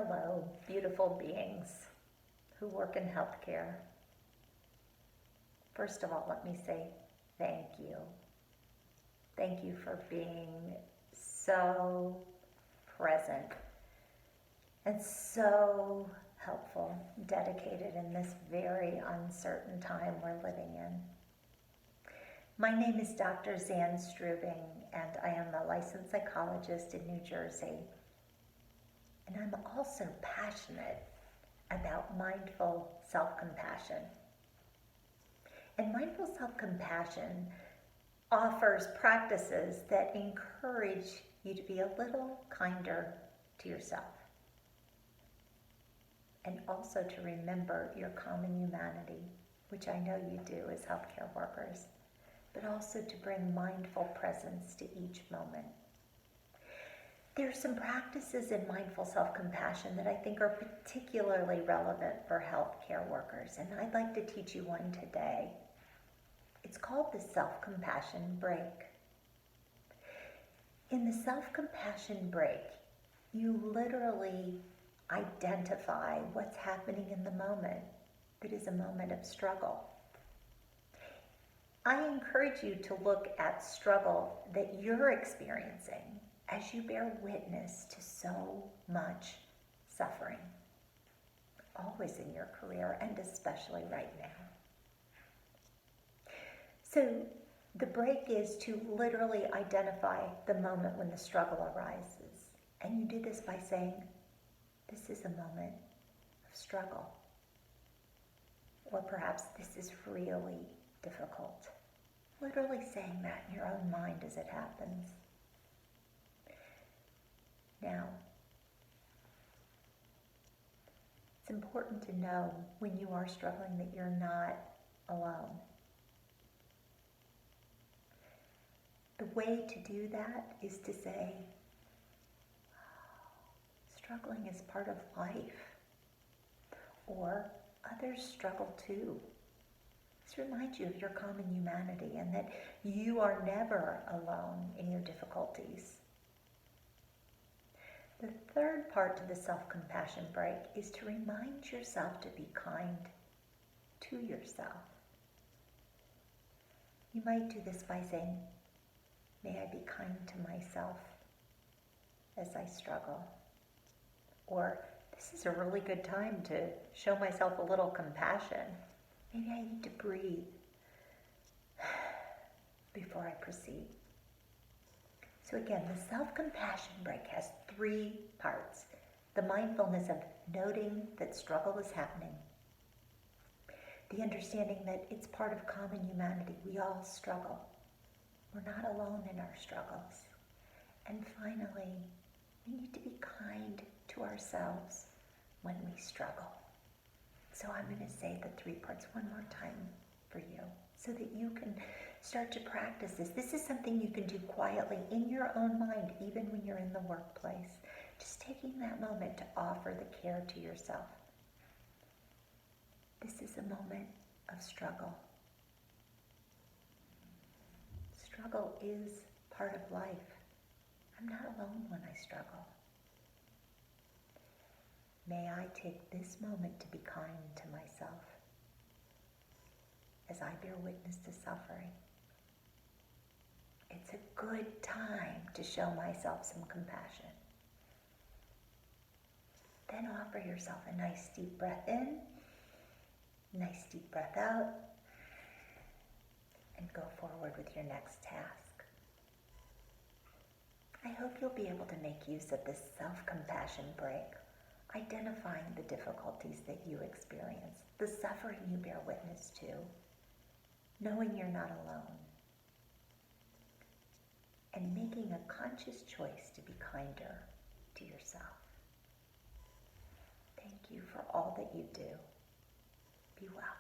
Hello, beautiful beings who work in healthcare. First of all, let me say thank you. Thank you for being so present and so helpful, dedicated in this very uncertain time we're living in. My name is Dr. Zan Strubing, and I am a licensed psychologist in New Jersey. And I'm also passionate about mindful self-compassion. And mindful self-compassion offers practices that encourage you to be a little kinder to yourself. And also to remember your common humanity, which I know you do as healthcare workers, but also to bring mindful presence to each moment. There are some practices in mindful self-compassion that I think are particularly relevant for healthcare workers, and I'd like to teach you one today. It's called the self-compassion break. In the self-compassion break, you literally identify what's happening in the moment that is a moment of struggle. I encourage you to look at struggle that you're experiencing as you bear witness to so much suffering, always in your career and especially right now. So the break is to literally identify the moment when the struggle arises. And you do this by saying, this is a moment of struggle. Or perhaps this is really difficult. Literally saying that in your own mind as it happens. Now, it's important to know when you are struggling that you're not alone. The way to do that is to say, struggling is part of life, or others struggle too. This reminds you of your common humanity and that you are never alone in your difficulties. The third part to the self-compassion break is to remind yourself to be kind to yourself. You might do this by saying, may I be kind to myself as I struggle. Or, this is a really good time to show myself a little compassion. Maybe I need to breathe before I proceed. So again, the self-compassion break has 3 parts. The mindfulness of noting that struggle is happening. The understanding that it's part of common humanity. We all struggle. We're not alone in our struggles. And finally, we need to be kind to ourselves when we struggle. So I'm going to say the 3 parts one more time for you so that you can start to practice this. This is something you can do quietly in your own mind, even when you're in the workplace. Just taking that moment to offer the care to yourself. This is a moment of struggle. Struggle is part of life. I'm not alone when I struggle. May I take this moment to be kind to myself as I bear witness to suffering. It's a good time to show myself some compassion. Then offer yourself a nice deep breath in, nice deep breath out, and go forward with your next task. I hope you'll be able to make use of this self-compassion break, identifying the difficulties that you experience, the suffering you bear witness to, knowing you're not alone, and making a conscious choice to be kinder to yourself. Thank you for all that you do. Be well.